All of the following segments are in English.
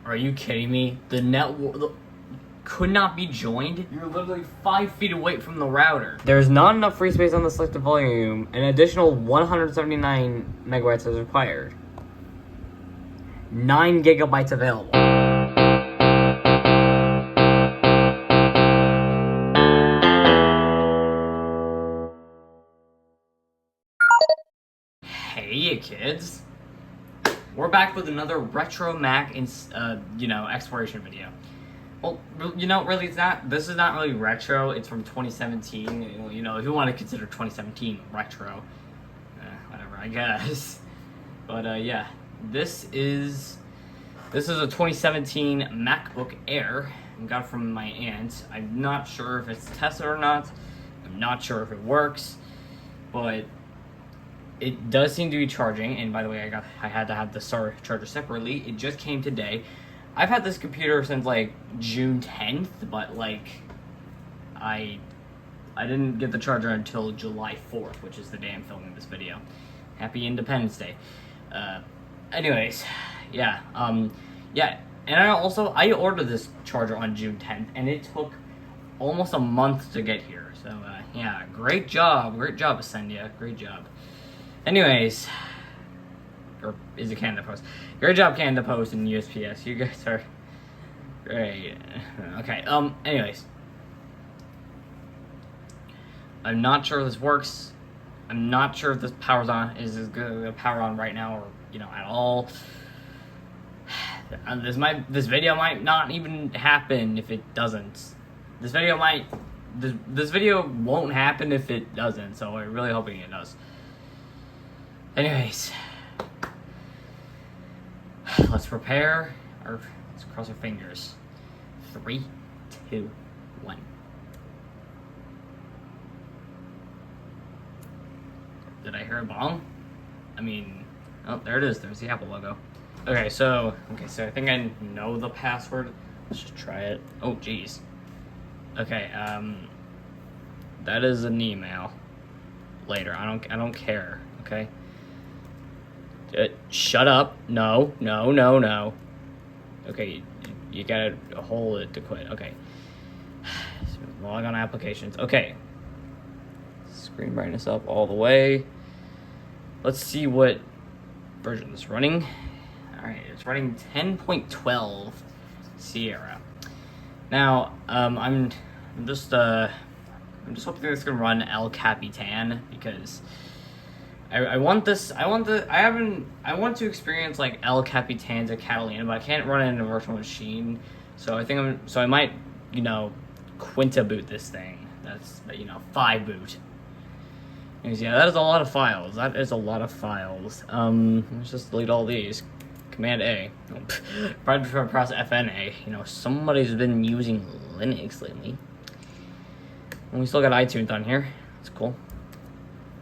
Are you kidding me? The network could not be joined? You're literally 5 feet away from the router. There's not enough free space on the selected volume. An additional 179 megabytes is required. 9 gigabytes available. Hey kids. We're back with another retro Mac exploration video. Well, really, this is not really retro. It's from 2017. If you want to consider 2017 retro, whatever, I guess. But yeah, this is a 2017 MacBook Air. I got it from my aunt. I'm not sure if it's tested or not. I'm not sure if it works, but it does seem to be charging. And by the way, I had to have the charger separately. It just came today. I've had this computer since like June 10th, but like I didn't get the charger until July 4th, which is the day I'm filming this video. Happy Independence Day. Anyways, yeah, yeah, and I ordered this charger on June 10th, and it took almost a month to get here. So yeah, great job, Ascendia, great job. Anyways. Or is it Canada Post? Great job, Canada Post and USPS. You guys are great. Okay. Anyways, I'm not sure if this works. I'm not sure if this power's on. Is this good power on right now, or at all? This video might not even happen if it doesn't. This video won't happen if it doesn't. So I'm really hoping it does. Anyways. Let's prepare, or let's cross our fingers. 3, 2, 1. Did I hear a bong? I mean, oh, there it is. There's the Apple logo. Okay, so I think I know the password. Let's just try it. Oh, geez. Okay, that is an email. Later, I don't care. Okay. Shut up. No. Okay, you gotta hold it to quit. Okay. Log on applications. Okay. Screen brightness up all the way. Let's see what version it's running. Alright, it's running 10.12 Sierra. Now, I'm just hoping it's gonna run El Capitan, because I want to experience like El Capitan's at Catalina, but I can't run it in a virtual machine. So I might, Quinta boot this thing. That's 5 boot. Anyways, yeah, that is a lot of files. Let's just delete all these. Command A. Press FNA. Somebody's been using Linux lately. And we still got iTunes on here. That's cool.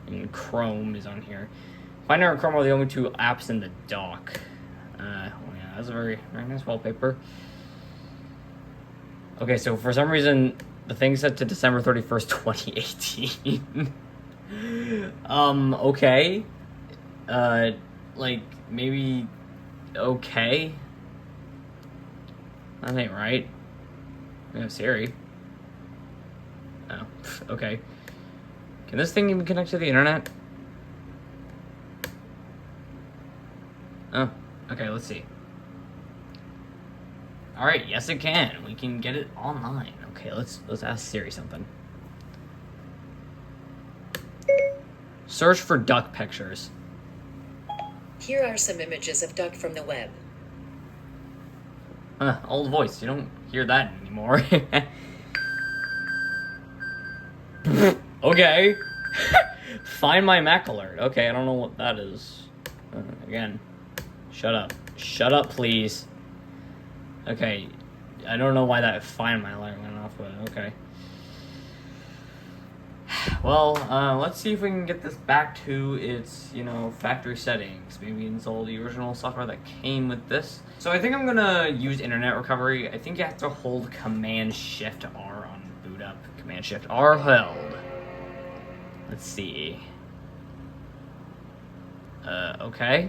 And Chrome is on here. Finder and Chrome are the only 2 apps in the dock. Yeah, that's a very, very nice wallpaper. Okay, so for some reason, the thing's set to December 31st, 2018. Okay. Like, maybe, okay. That ain't right. We have Siri. Oh, okay. Can this thing even connect to the internet? Oh, okay, let's see. Alright, yes it can. We can get it online. Okay, let's ask Siri something. Search for duck pictures. Here are some images of duck from the web. Old voice. You don't hear that anymore. Okay. Find my Mac alert. Okay, I don't know what that is. Again. Shut up. Shut up, please. Okay. I don't know why that find my alert went off, but okay. Well, let's see if we can get this back to its, factory settings. Maybe install the original software that came with this. So I think I'm gonna use internet recovery. I think you have to hold Command-Shift-R on boot up. Command-Shift-R held. Let's see. Okay.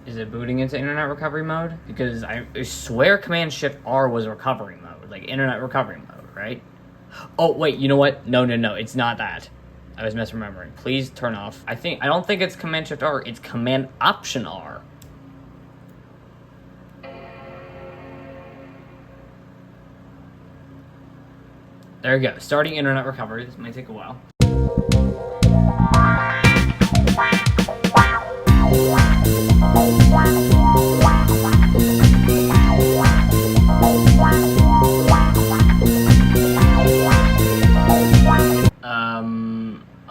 Is it booting into internet recovery mode? Because I swear Command Shift R was recovery mode, like internet recovery mode, right? Oh wait, you know what? No, it's not that. I was misremembering. Please turn off. I don't think it's Command Shift R. It's Command Option R. There you go. Starting internet recovery. This might take a while.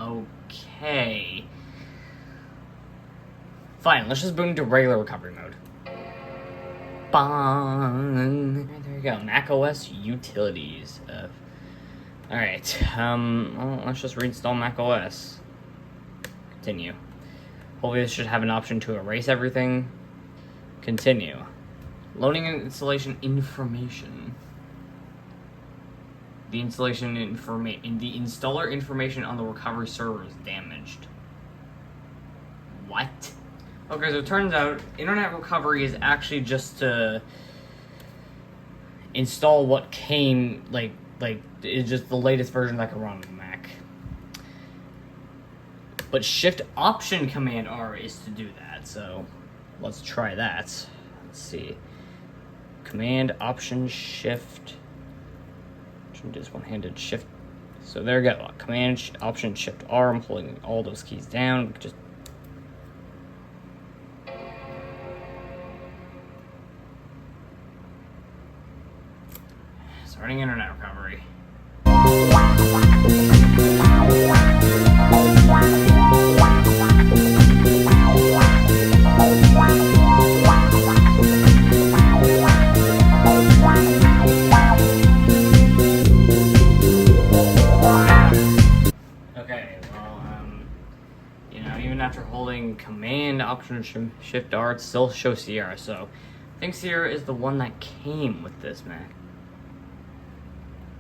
Okay. Fine, let's just boot into regular recovery mode. Bong. There you go. Mac OS utilities. Alright, well, let's just reinstall Mac OS. Continue. Hopefully this should have an option to erase everything. Continue. Loading and installation information. The installation the installer information on the recovery server is damaged. What? Okay, so it turns out internet recovery is actually just to install what came, like it's just the latest version that can run on the Mac. But Shift Option Command R is to do that, so let's try that. Let's see. Command Option Shift. Just one-handed Shift. So there you go. Command Option Shift R. I'm holding all those keys down. Just starting internet recovery. Even after holding Command Option Shift R, it still shows Sierra. So I think Sierra is the one that came with this Mac.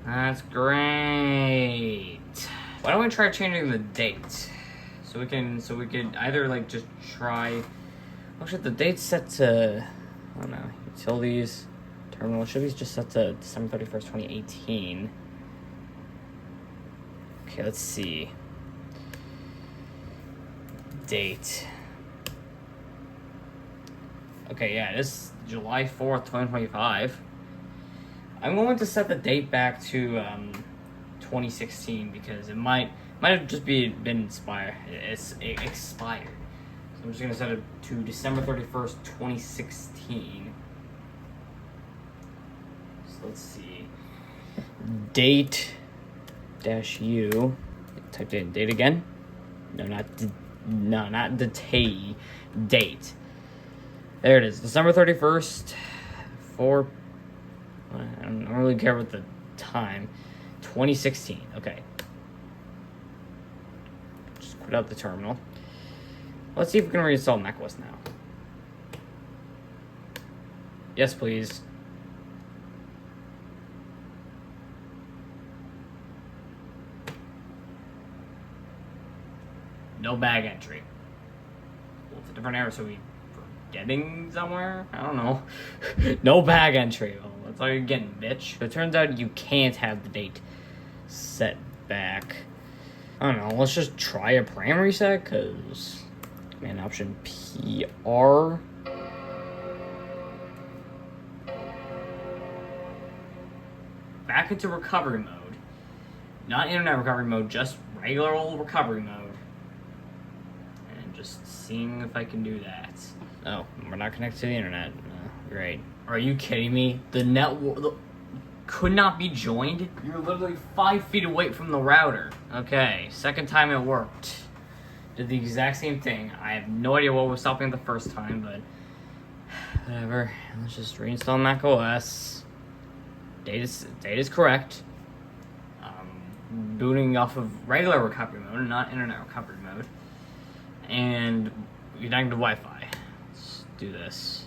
That's great. Why don't we try changing the date? So we could either like just try. Actually, the date's set to, I don't know, utilities, terminal should be just set to December 31st, 2018. Okay, let's see. Date. Okay, yeah, this is July 4th, 2025. I'm going to set the date back to 2016 because it might have just been expired. It expired. So I'm just going to set it to December 31st, 2016. So let's see. Date dash U. Typed in date again. No, not detail. Date. There it is. December 31st. I don't really care about the time. 2016. Okay. Just quit out the terminal. Let's see if we can reinstall macOS now. Yes, please. No bag entry. Well, it's a different error, so we forgetting somewhere? I don't know. No bag entry. Well, that's all you're getting, bitch. But it turns out you can't have the date set back. I don't know. Let's just try a param reset, because Command Option PR. Back into recovery mode. Not internet recovery mode, just regular old recovery mode. Just seeing if I can do that. Oh, we're not connected to the internet. Great. Are you kidding me? The network could not be joined? You're literally 5 feet away from the router. Okay, second time it worked. Did the exact same thing. I have no idea what was stopping the first time, but whatever. Let's just reinstall macOS. Date is correct. Booting off of regular recovery mode, not internet recovery mode. And connecting to Wi-Fi. Let's do this.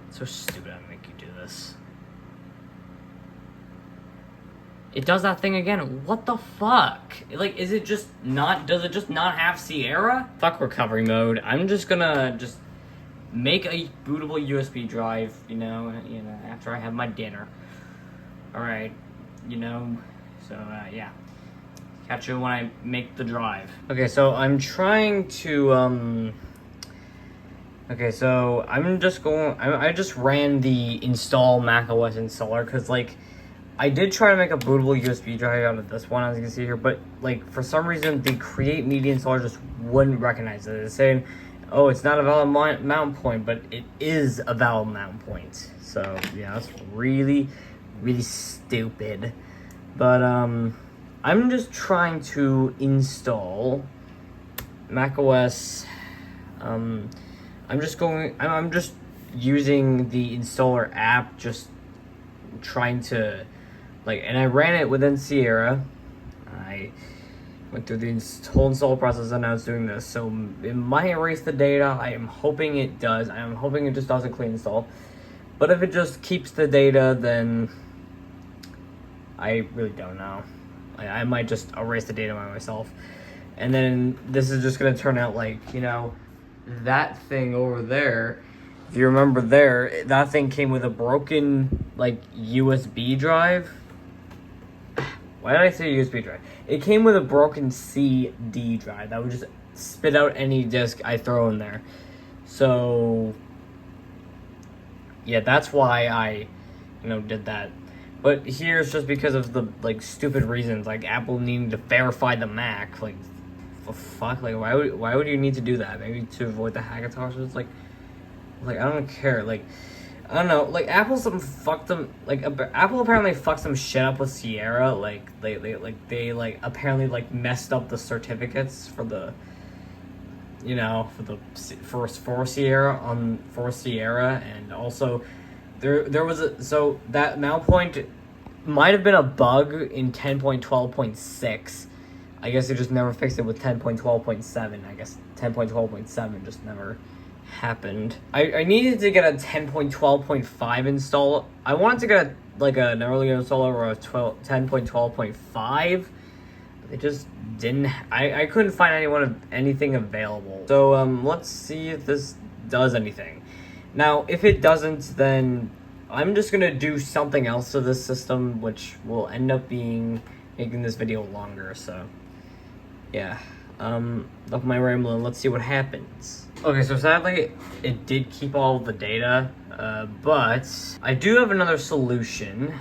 It's so stupid I make you do this. it does that thing again. What the fuck? Like, does it just not have Sierra? Fuck recovery mode. I'm just gonna make a bootable USB drive, you know, after I have my dinner. Alright, so, yeah. Catch you when I make the drive. Okay, so I'm trying to, okay, so I just ran the install macOS installer, because, like, I did try to make a bootable USB drive out of this one, as you can see here, but, like, for some reason, the Create Media installer just wouldn't recognize it. It's saying, oh, it's not a valid mount point, but it is a valid mount point. So, yeah, that's really, really stupid. But, I'm just trying to install macOS. I'm just using the installer app, just trying to, like, and I ran it within Sierra. I went through the whole install process and now it's doing this. So it might erase the data. I am hoping it does. I am hoping it just does a clean install. But if it just keeps the data, then I really don't know. I might just erase the data by myself. And then this is just going to turn out like, that thing over there. If you remember there, that thing came with a broken, like, USB drive. Why did I say USB drive? It came with a broken CD drive that would just spit out any disk I throw in there. So, yeah, that's why I, did that. But here's just because of the, like, stupid reasons, like Apple needing to verify the Mac. Like, the fuck? Like, why would you need to do that? Maybe to avoid the hackathons? Like, I don't care. Like, I don't know. Like, Apple apparently fucked some shit up with Sierra. Like, they apparently messed up the certificates for the, for Sierra, and also there was so that mount point might have been a bug in 10.12.6. I guess they just never fixed it with 10.12.7. I guess 10.12.7 just never happened. I needed to get a 10.12.5 install. I wanted to get an earlier installer or a 10.12.5. They just didn't. I couldn't find anything available. So let's see if this does anything. Now, if it doesn't, then I'm just gonna do something else to this system, which will end up making this video longer. So yeah, enough of my rambling. Let's see what happens. Okay, so sadly, it did keep all of the data, but I do have another solution.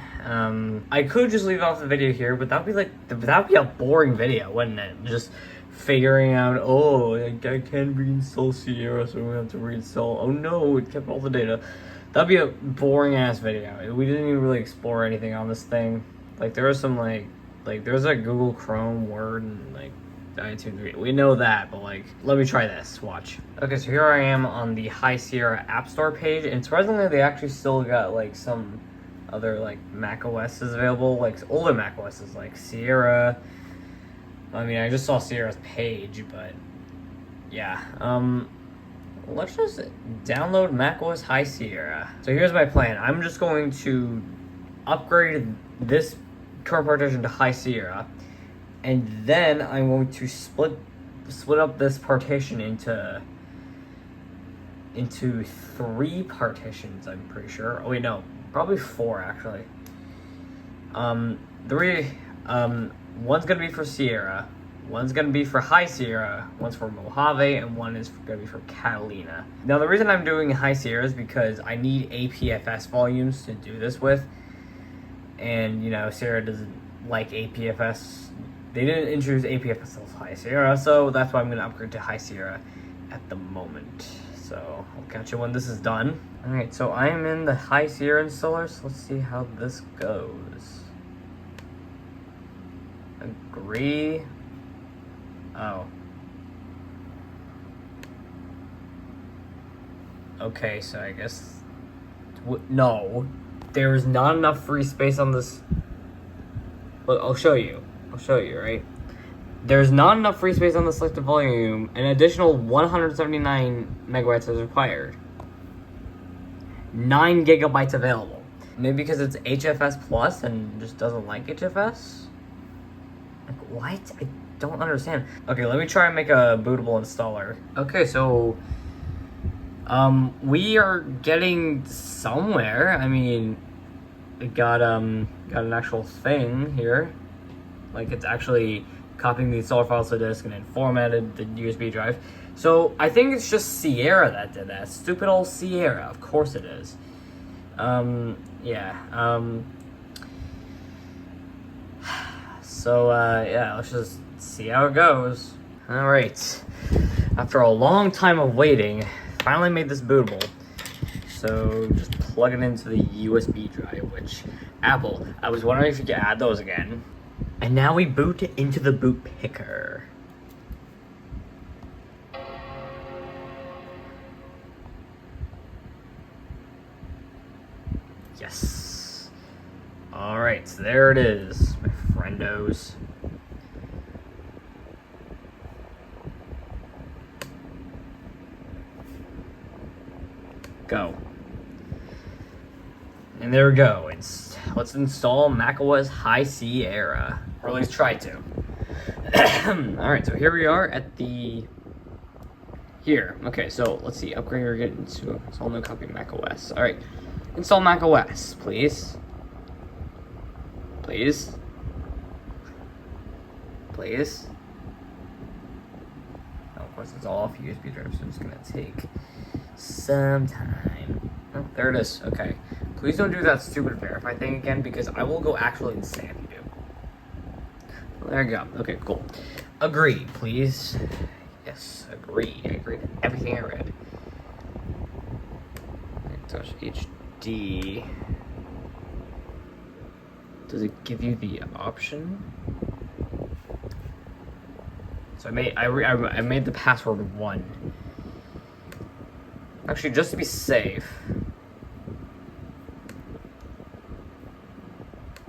I could just leave off the video here, but that'd be a boring video, wouldn't it? Just figuring out, oh, I can't reinstall Sierra, so we have to reinstall. Oh no, it kept all the data. That'd be a boring ass video. We didn't even really explore anything on this thing. Like, there was some there's a Google Chrome, Word, and iTunes. We know that, but let me try this. Watch. Okay, so here I am on the High Sierra App Store page, and surprisingly, they actually still got some other Mac OSs available, older Mac OSs like Sierra. I mean, I just saw Sierra's page, but yeah. Let's just download macOS High Sierra. So here's my plan. I'm just going to upgrade this current partition to High Sierra, and then I'm going to split up this partition into 3 partitions, I'm pretty sure. Oh wait, no, probably 4 actually. One's gonna be for Sierra, one's gonna be for High Sierra, one's for Mojave, and one is gonna be for Catalina. Now, the reason I'm doing High Sierra is because I need APFS volumes to do this with, and Sierra doesn't like APFS. They didn't introduce APFS with High Sierra, so that's why I'm gonna upgrade to High Sierra at the moment. So I'll catch you when this is done. All right, so I am in the High Sierra installer, so let's see how this goes. Agree. Oh. Okay, so I guess... No. There is not enough free space on this... Well, I'll show you, right? There's not enough free space on the selected volume. An additional 179 megabytes is required. 9 gigabytes available. Maybe because it's HFS Plus and just doesn't like HFS? Like, what? I don't understand. Okay, let me try and make a bootable installer. Okay, so we are getting somewhere. I mean, it got an actual thing here. Like, it's actually copying the installer files to disk and then formatted the USB drive. So I think it's just Sierra that did that. Stupid old Sierra. Of course it is. Yeah. So yeah, let's just see how it goes. All right. After a long time of waiting, finally made this bootable. So just plug it into the USB drive, which Apple, I was wondering if you could add those again. And now we boot into the boot picker. Yes. All right, so there it is, my friendos. Go. And there we go. Let's install macOS High Sierra, or at least try to. All right, so here we are at here. Okay, so let's see. Upgrade or get into install no copy macOS. All right, install macOS, please. Please. Please. Oh, of course, it's all off USB drive, so it's gonna take some time. Oh, there it is. Okay. Please don't do that stupid verify thing again, because I will go actually insane if you do. Well, there you go. Okay, cool. Agree, please. Yes, agree. I agree to everything I read. Touch HD. Does it give you the option? So I made the password 1. Actually, just to be safe.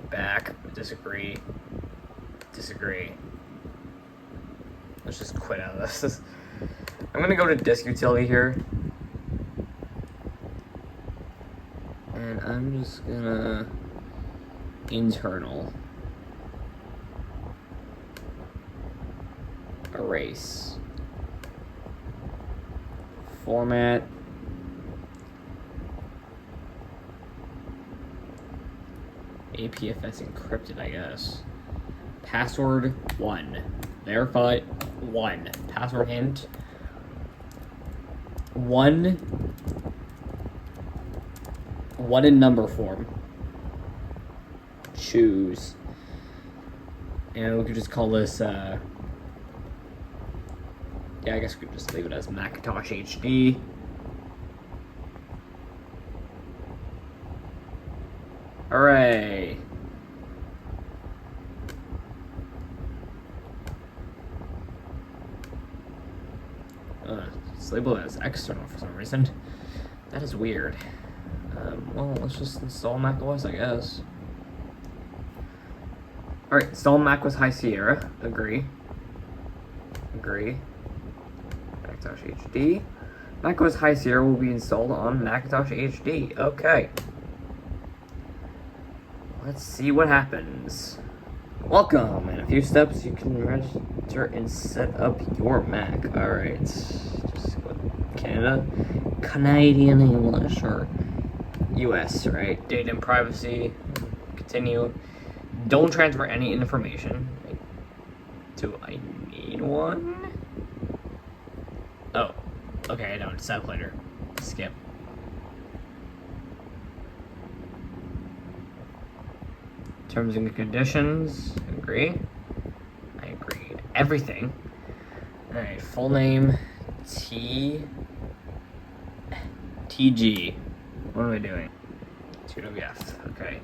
Back. Disagree. Disagree. Let's just quit out of this. I'm gonna go to disk utility here. And I'm just gonna internal erase format APFS encrypted, I guess. Password 1. Verify 1. Password hint 1. 1 in number form. Choose. And we could just call this yeah, I guess we could just leave it as Macintosh HD. Hooray! It's labeled as external for some reason. That is weird. Well, let's just install macOS, I guess. Alright, install macOS High Sierra. Agree. Agree. Macintosh HD. macOS High Sierra will be installed on Macintosh HD. Okay. Let's see what happens. Welcome. In a few steps, you can register and set up your Mac. Alright. Just go to Canada. Canadian English or US, right? Data and privacy. Continue. Don't transfer any information. Do I need one? Oh. Okay, I don't. Set up later. Skip. Terms and conditions. Agree. I agree. Everything. Alright, full name. TG. What am I doing? TWF. Okay.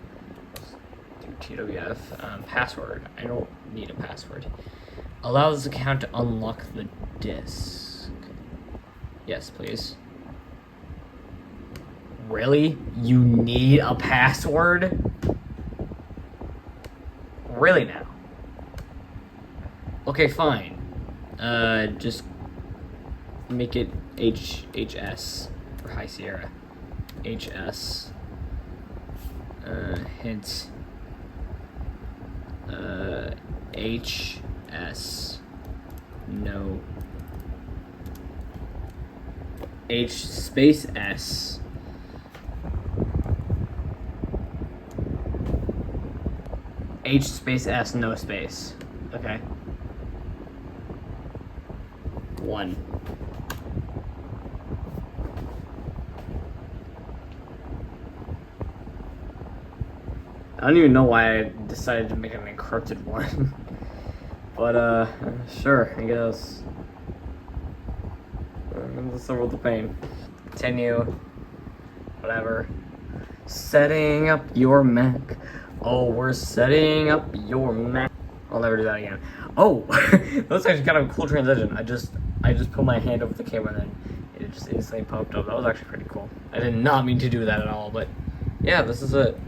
TWF. Password. I don't need a password. Allow this account to unlock the disk. Yes, please. Really? You need a password? Really now? Okay, fine. Just make it HS for High Sierra. HS. Hint. HS. No. H space S. H space S, no space. Okay. 1. I don't even know why I decided to make an encrypted one. But, sure, I guess. Let's over the pain. Continue. Whatever. Setting up your Mac. Oh, we're setting up your Mac. I'll never do that again. Oh, that's actually kind of a cool transition. I just put my hand over the camera and then it just instantly popped up. That was actually pretty cool. I did not mean to do that at all, but yeah, this is a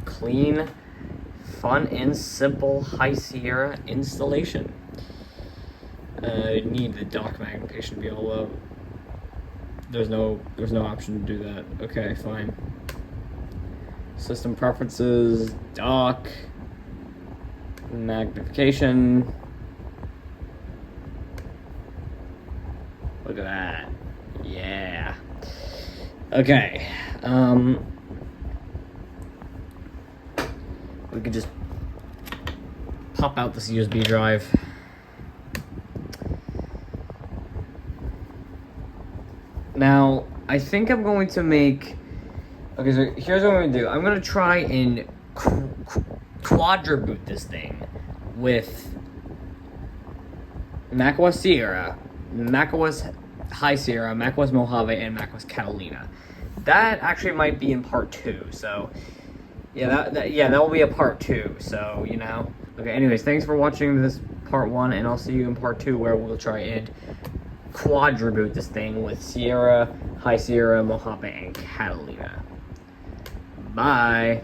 clean, fun, and simple High Sierra installation. Need the dock magnification to be all low. There's no option to do that. Okay, fine. System preferences, dock, magnification. Look at that. Yeah. Okay. We could just pop out this USB drive. Now, I think I'm going to make... Okay, so here's what I'm going to do. I'm going to try and quadruple-boot this thing with macOS Sierra, macOS High Sierra, macOS Mojave, and macOS Catalina. That actually might be in part 2, so... Yeah, that will be a part 2, so, you know. Okay, anyways, thanks for watching this part 1, and I'll see you in part 2 where we'll try and quadruple-boot this thing with Sierra, High Sierra, Mojave, and Catalina. Bye.